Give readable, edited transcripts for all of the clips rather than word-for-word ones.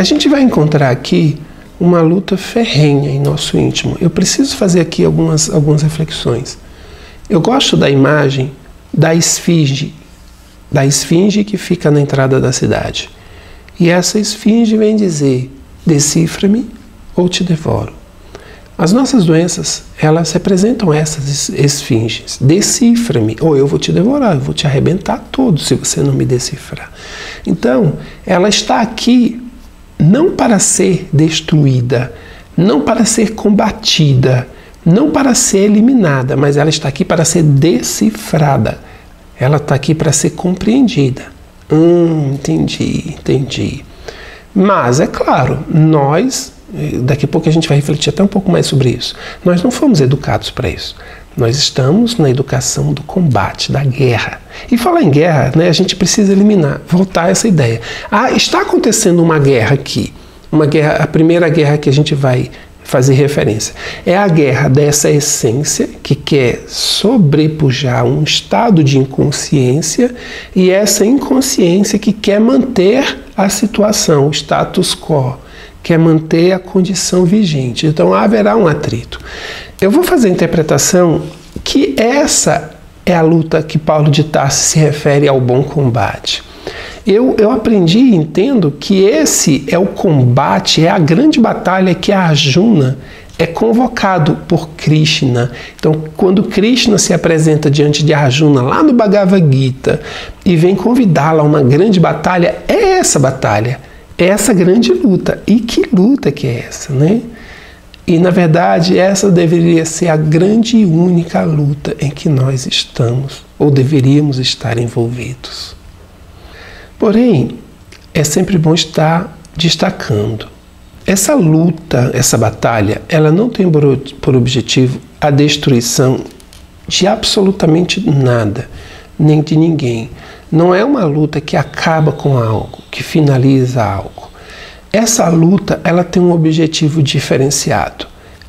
A gente vai encontrar aqui uma luta ferrenha em nosso íntimo. Eu preciso fazer aqui algumas reflexões. Eu gosto da imagem da esfinge que fica na entrada da cidade. E essa esfinge vem dizer: decifra-me ou te devoro. As nossas doenças, elas representam essas esfinges. Decifra-me ou eu vou te devorar, eu vou te arrebentar todo se você não me decifrar. Então, ela está aqui não para ser destruída, não para ser combatida, não para ser eliminada, mas ela está aqui para ser decifrada. Ela está aqui para ser compreendida. Entendi. Mas, é claro, nós, daqui a pouco a gente vai refletir até um pouco mais sobre isso, nós não fomos educados para isso. Nós estamos na educação do combate, da guerra. E falar em guerra, né, a gente precisa voltar a essa ideia. Está acontecendo uma guerra aqui. Uma guerra, a primeira guerra que a gente vai fazer referência. É a guerra dessa essência que quer sobrepujar um estado de inconsciência e essa inconsciência que quer manter a situação, o status quo, quer manter a condição vigente. Então haverá um atrito. Eu vou fazer a interpretação que essa é a luta que Paulo de Tarso se refere ao bom combate. Eu aprendi e entendo que esse é o combate, é a grande batalha que a Arjuna é convocado por Krishna. Então, quando Krishna se apresenta diante de Arjuna, lá no Bhagavad Gita, e vem convidá-la a uma grande batalha, é essa batalha, é essa grande luta. E que luta que é essa, né? E, na verdade, essa deveria ser a grande e única luta em que nós estamos, ou deveríamos estar envolvidos. Porém, é sempre bom estar destacando. Essa luta, essa batalha, ela não tem por objetivo a destruição de absolutamente nada, nem de ninguém. Não é uma luta que acaba com algo, que finaliza algo. Essa luta, ela tem um objetivo diferenciado: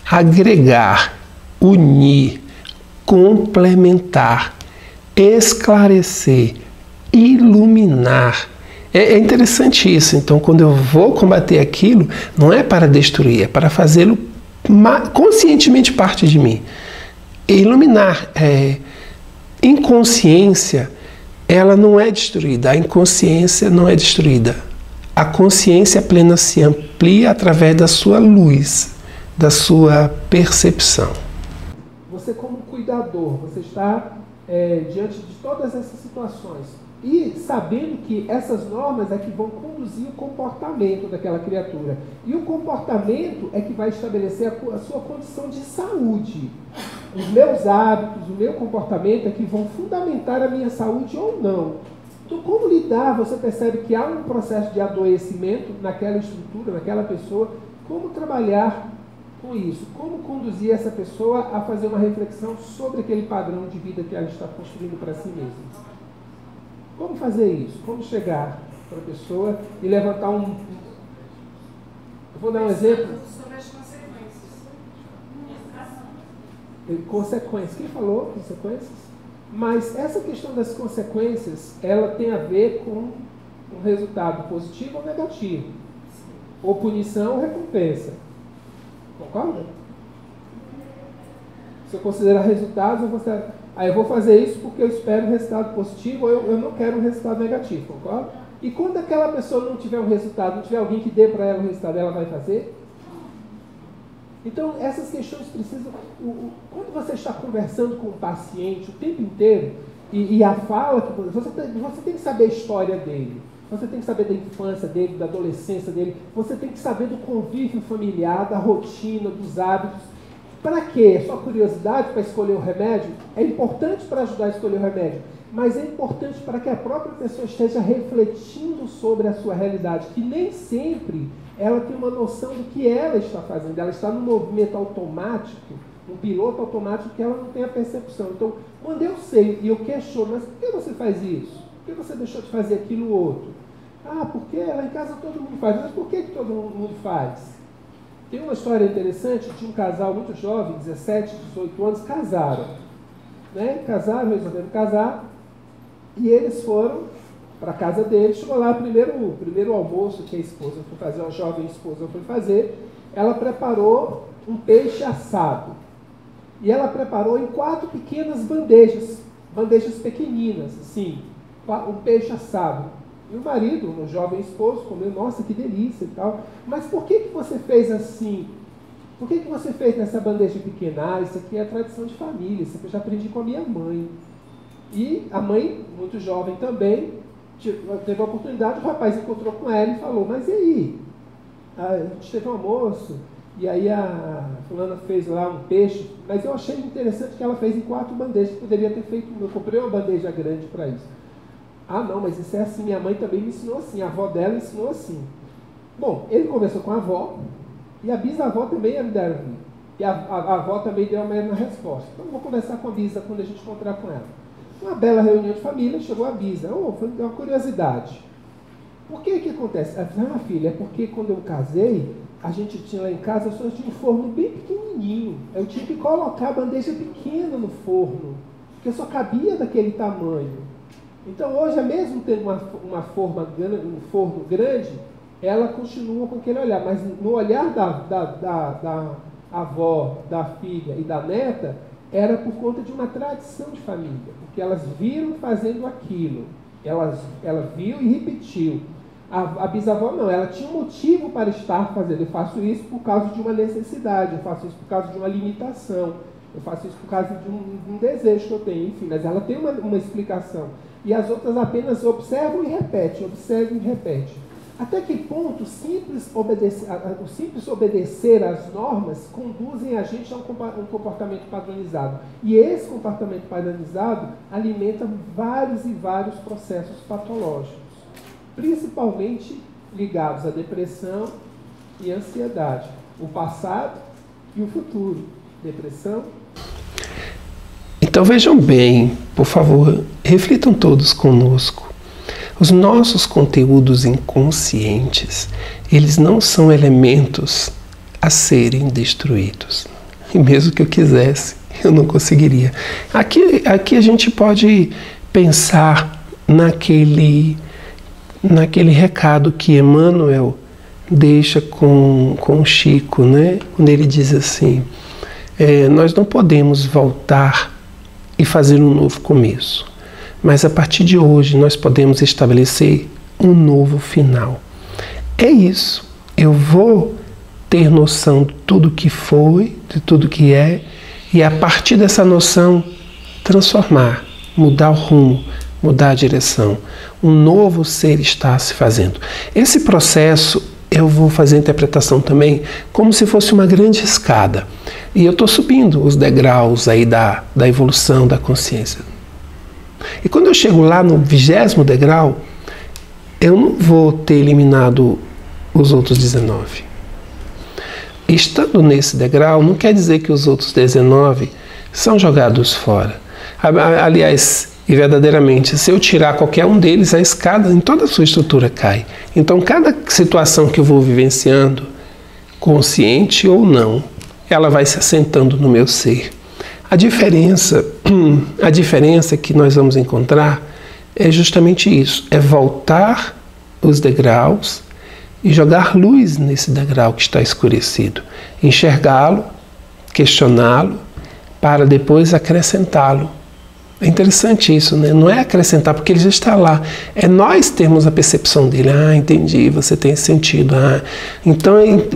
agregar, unir, complementar, esclarecer, iluminar. É interessante isso. Então, quando eu vou combater aquilo, não é para destruir, é para fazê-lo conscientemente parte de mim. Iluminar. Inconsciência, ela não é destruída. A inconsciência não é destruída. A consciência plena se amplia através da sua luz, da sua percepção. Você, como cuidador, você está diante de todas essas situações e sabendo que essas normas é que vão conduzir o comportamento daquela criatura. E o comportamento é que vai estabelecer a sua condição de saúde. Os meus hábitos, o meu comportamento é que vão fundamentar a minha saúde ou não. Então, como lidar? Você percebe que há um processo de adoecimento naquela estrutura, naquela pessoa. Como trabalhar com isso? Como conduzir essa pessoa a fazer uma reflexão sobre aquele padrão de vida que ela está construindo para si mesma? Como fazer isso? Como chegar para a pessoa e levantar um... Eu vou dar um exemplo. Sobre as consequências. Consequências. Quem falou consequências? Mas essa questão das consequências, ela tem a ver com um resultado positivo ou negativo. Ou punição ou recompensa. Concorda? Se eu considerar resultados, eu vou considerar... eu vou fazer isso porque eu espero um resultado positivo ou eu não quero um resultado negativo, concorda? E quando aquela pessoa não tiver um resultado, não tiver alguém que dê para ela o resultado, ela vai fazer? Então, essas questões precisam... Quando você está conversando com o paciente o tempo inteiro, e a fala, você tem que saber a história dele, você tem que saber da infância dele, da adolescência dele, você tem que saber do convívio familiar, da rotina, dos hábitos. Para quê? É só curiosidade para escolher o remédio? É importante para ajudar a escolher o remédio, mas é importante para que a própria pessoa esteja refletindo sobre a sua realidade, que nem sempre ela tem uma noção do que ela está fazendo. Ela está num movimento automático, um piloto automático que ela não tem a percepção. Então, quando eu sei e eu questiono, mas por que você faz isso? Por que você deixou de fazer aquilo outro? Porque lá em casa todo mundo faz. Mas por que todo mundo faz? Tem uma história interessante de um casal muito jovem, 17, 18 anos, casaram. Casaram, resolveram casar, e eles foram para a casa dele. Chegou lá, o primeiro almoço que a esposa foi fazer, a jovem esposa foi fazer, ela preparou um peixe assado. E ela preparou em 4 pequenas bandejas pequeninas, assim, um peixe assado. E o marido, o jovem esposo, comeu, nossa, que delícia e tal. Mas por que você fez assim? Por que você fez nessa bandeja pequena? Ah, isso aqui é tradição de família, isso aqui eu já aprendi com a minha mãe. E a mãe, muito jovem também, teve a oportunidade, o rapaz encontrou com ela e falou, mas e aí? A gente teve um almoço, e aí a fulana fez lá um peixe, mas eu achei interessante que ela fez em 4 bandejas, poderia ter feito, eu comprei uma bandeja grande para isso. Ah não, mas isso é assim, minha mãe também me ensinou assim, a avó dela ensinou assim. Bom, ele conversou com a avó, e a bisavó também ia me dar um. E a avó também deu a mesma resposta. Então eu vou conversar com a bisa quando a gente encontrar com ela. Uma bela reunião de família, chegou a bisa. Foi uma curiosidade. Por que acontece? Ela disse, filha, é porque quando eu casei, a gente tinha lá em casa, eu só tinha um forno bem pequenininho. Eu tinha que colocar a bandeja pequena no forno, porque só cabia daquele tamanho. Então hoje, mesmo tendo um forno grande, ela continua com aquele olhar, mas no olhar da avó, da filha e da neta, era por conta de uma tradição de família, porque elas viram fazendo aquilo, ela viu e repetiu. A bisavó não, ela tinha um motivo para estar fazendo, eu faço isso por causa de uma necessidade, eu faço isso por causa de uma limitação, eu faço isso por causa de um desejo que eu tenho, enfim, mas ela tem uma explicação. E as outras apenas observam e repetem, observam e repetem. Até que ponto o simples obedecer às normas conduzem a gente a um comportamento padronizado. E esse comportamento padronizado alimenta vários e vários processos patológicos, principalmente ligados à depressão e ansiedade. O passado e o futuro. Depressão. Então vejam bem, por favor, reflitam todos conosco. Os nossos conteúdos inconscientes, eles não são elementos a serem destruídos. E mesmo que eu quisesse, eu não conseguiria. Aqui a gente pode pensar naquele recado que Emmanuel deixa com Chico, né? Quando ele diz assim, nós não podemos voltar e fazer um novo começo. Mas a partir de hoje nós podemos estabelecer um novo final. É isso. Eu vou ter noção de tudo que foi, de tudo que é, e a partir dessa noção transformar, mudar o rumo, mudar a direção. Um novo ser está se fazendo. Esse processo eu vou fazer a interpretação também como se fosse uma grande escada. E eu estou subindo os degraus aí da evolução da consciência. E quando eu chego lá no 20º degrau, eu não vou ter eliminado os outros 19. Estando nesse degrau, não quer dizer que os outros 19 são jogados fora. Aliás, e verdadeiramente, se eu tirar qualquer um deles, a escada em toda a sua estrutura cai. Então, cada situação que eu vou vivenciando, consciente ou não, ela vai se assentando no meu ser. A diferença que nós vamos encontrar é justamente isso, é voltar os degraus e jogar luz nesse degrau que está escurecido, enxergá-lo, questioná-lo, para depois acrescentá-lo. É interessante isso, né? Não é acrescentar, porque ele já está lá. É nós termos a percepção dele. Ah, entendi, você tem esse sentido. Ah. Então,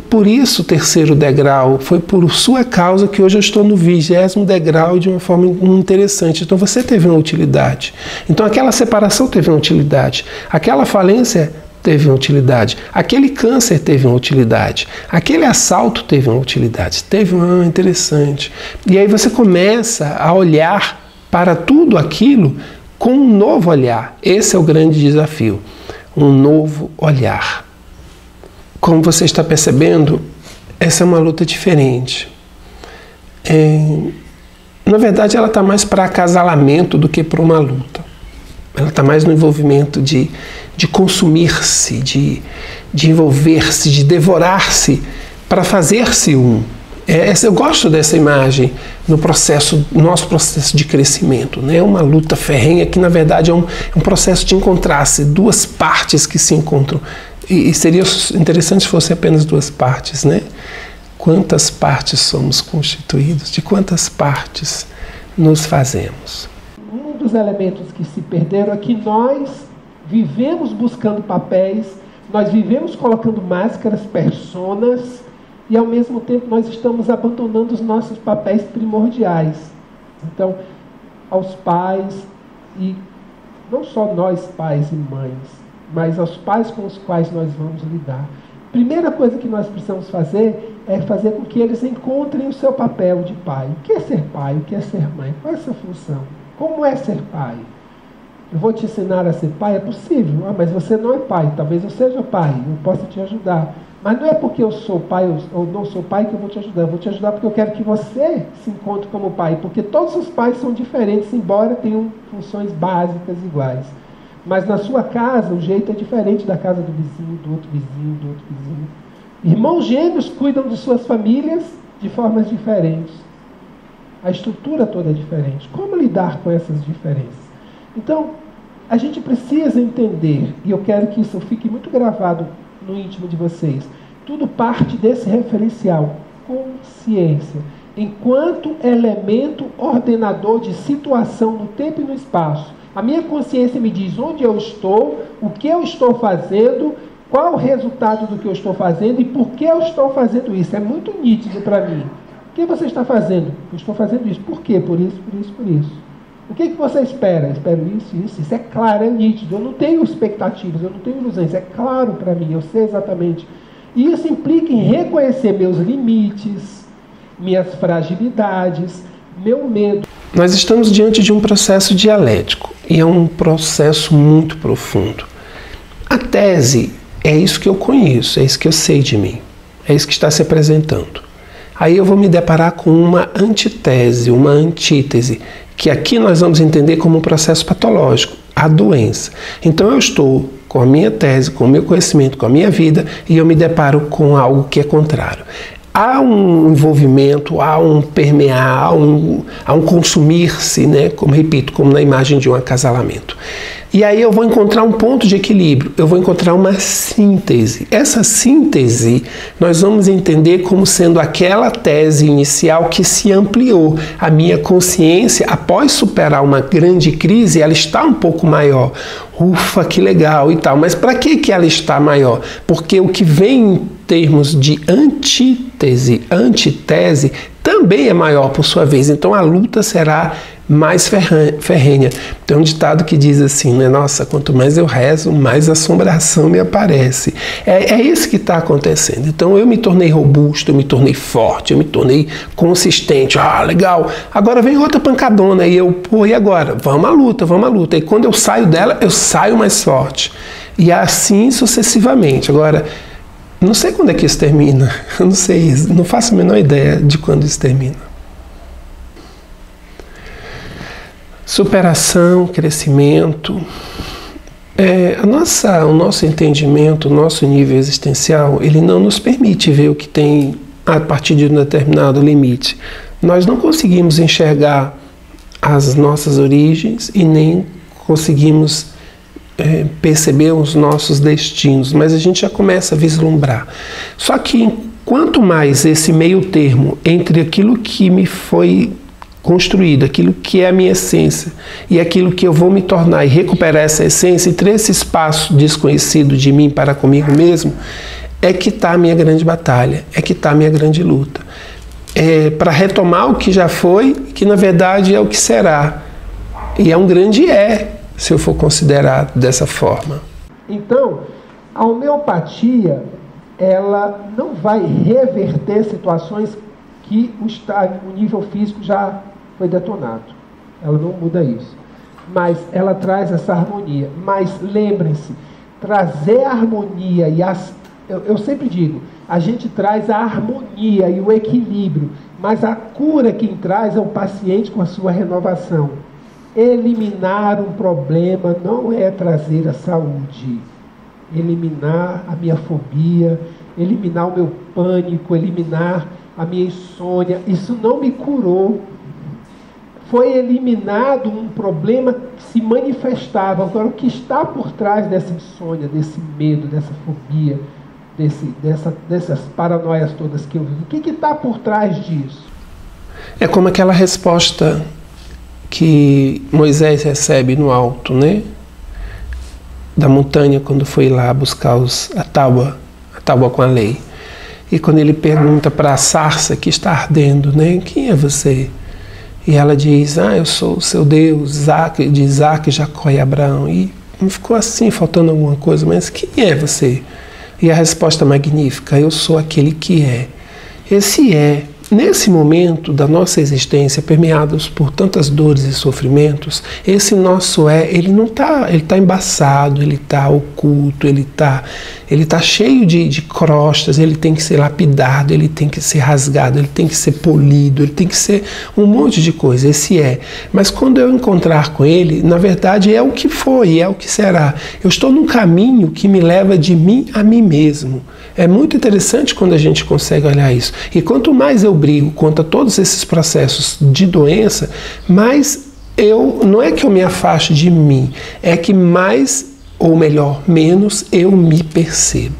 por isso o 3º degrau, foi por sua causa que hoje eu estou no 20º degrau de uma forma interessante. Então, você teve uma utilidade. Então, aquela separação teve uma utilidade. Aquela falência teve uma utilidade. Aquele câncer teve uma utilidade. Aquele assalto teve uma utilidade. Teve uma interessante. E aí você começa a olhar para tudo aquilo com um novo olhar. Esse é o grande desafio, um novo olhar. Como você está percebendo, essa é uma luta diferente. Na verdade, ela está mais para acasalamento do que para uma luta. Ela está mais no envolvimento de consumir-se, de envolver-se, de devorar-se para fazer-se um. Eu gosto dessa imagem no nosso processo de crescimento, né? Uma luta ferrenha que, na verdade, é um processo de encontrar-se, duas partes que se encontram. E seria interessante se fosse apenas duas partes, né? Quantas partes somos constituídos? De quantas partes nos fazemos? Um dos elementos que se perderam é que nós vivemos buscando papéis, nós vivemos colocando máscaras, personas, e ao mesmo tempo nós estamos abandonando os nossos papéis primordiais. Então, aos pais, e não só nós pais e mães, mas aos pais com os quais nós vamos lidar. Primeira coisa que nós precisamos fazer é fazer com que eles encontrem o seu papel de pai. O que é ser pai? O que é ser mãe? Qual é a sua função? Como é ser pai? Eu vou te ensinar a ser pai? É possível. Mas você não é pai. Talvez eu seja pai. Eu possa te ajudar. Mas não é porque eu sou pai ou não sou pai que eu vou te ajudar. Eu vou te ajudar porque eu quero que você se encontre como pai. Porque todos os pais são diferentes, embora tenham funções básicas iguais. Mas na sua casa, o jeito é diferente da casa do vizinho, do outro vizinho, do outro vizinho. Irmãos gêmeos cuidam de suas famílias de formas diferentes. A estrutura toda é diferente. Como lidar com essas diferenças? Então, a gente precisa entender, e eu quero que isso fique muito gravado no íntimo de vocês, tudo parte desse referencial, consciência, enquanto elemento ordenador de situação no tempo e no espaço. A minha consciência me diz onde eu estou, o que eu estou fazendo, qual o resultado do que eu estou fazendo e por que eu estou fazendo isso. É muito nítido para mim. O que você está fazendo? Eu estou fazendo isso. Por quê? Por isso, por isso, por isso. O que você espera? Eu espero isso, isso. Isso é claro, é nítido. Eu não tenho expectativas, eu não tenho ilusões. É claro para mim, eu sei exatamente. E isso implica em reconhecer meus limites, minhas fragilidades, meu medo. Nós estamos diante de um processo dialético e é um processo muito profundo. A tese é isso que eu conheço, é isso que eu sei de mim, é isso que está se apresentando. Aí eu vou me deparar com uma antitese, uma antítese, que aqui nós vamos entender como um processo patológico, a doença. Então eu estou com a minha tese, com o meu conhecimento, com a minha vida, e eu me deparo com algo que é contrário. Há um envolvimento, há um permear, há um consumir-se, né? Como repito, como na imagem de um acasalamento. E aí eu vou encontrar um ponto de equilíbrio, eu vou encontrar uma síntese. Essa síntese nós vamos entender como sendo aquela tese inicial que se ampliou. A minha consciência, após superar uma grande crise, ela está um pouco maior. Ufa, que legal e tal. Mas para que ela está maior? Porque o que vem em termos de antítese, antitese, também é maior por sua vez. Então a luta será mais ferrenha. Tem um ditado que diz assim, né? Nossa, quanto mais eu rezo, mais assombração me aparece. É isso que está acontecendo. Então eu me tornei robusto, eu me tornei forte, eu me tornei consistente. Ah, legal. Agora vem outra pancadona e eu, pô, e agora? Vamos à luta, vamos à luta. E quando eu saio dela, eu saio mais forte. E assim sucessivamente. Agora, não sei quando é que isso termina. Eu não sei, não faço a menor ideia de quando isso termina. Superação, crescimento, o nosso entendimento, o nosso nível existencial, ele não nos permite ver o que tem a partir de um determinado limite. Nós não conseguimos enxergar as nossas origens e nem conseguimos perceber os nossos destinos, mas a gente já começa a vislumbrar. Só que quanto mais esse meio termo entre aquilo que me foi construído, aquilo que é a minha essência e aquilo que eu vou me tornar e recuperar essa essência, entre esse espaço desconhecido de mim para comigo mesmo, é que está a minha grande batalha, é que está a minha grande luta. Para retomar o que já foi, que na verdade é o que será. E é um grande se eu for considerado dessa forma. Então, a homeopatia, ela não vai reverter situações que o nível físico já foi detonado. Ela não muda isso. Mas ela traz essa harmonia. Mas lembrem-se, trazer a harmonia e eu sempre digo, a gente traz a harmonia e o equilíbrio, mas a cura quem traz é o paciente com a sua renovação. Eliminar um problema não é trazer a saúde. Eliminar a minha fobia, eliminar o meu pânico, eliminar a minha insônia, isso não me curou. Foi eliminado um problema que se manifestava. Agora, o que está por trás dessa insônia, desse medo, dessa fobia, dessas paranoias todas que eu vivo? O que está por trás disso? É como aquela resposta que Moisés recebe no alto, né? Da montanha, quando foi lá buscar a tábua com a lei. E quando ele pergunta para a sarça que está ardendo, né? Quem é você? E ela diz, eu sou o seu Deus, de Isaac, Jacó e Abraão. E não ficou assim, faltando alguma coisa, mas quem é você? E a resposta magnífica, eu sou aquele que é. Esse é, nesse momento da nossa existência, permeados por tantas dores e sofrimentos, esse nosso ele não está, ele está embaçado, ele está oculto, ele está cheio de crostas, ele tem que ser lapidado, ele tem que ser rasgado, ele tem que ser polido, ele tem que ser um monte de coisa, esse é. Mas quando eu encontrar com ele, na verdade é o que foi, é o que será. Eu estou num caminho que me leva de mim a mim mesmo. É muito interessante quando a gente consegue olhar isso. E quanto mais eu brigo contra todos esses processos de doença, mais não é que eu me afaste de mim, é que mais, ou melhor, menos eu me percebo.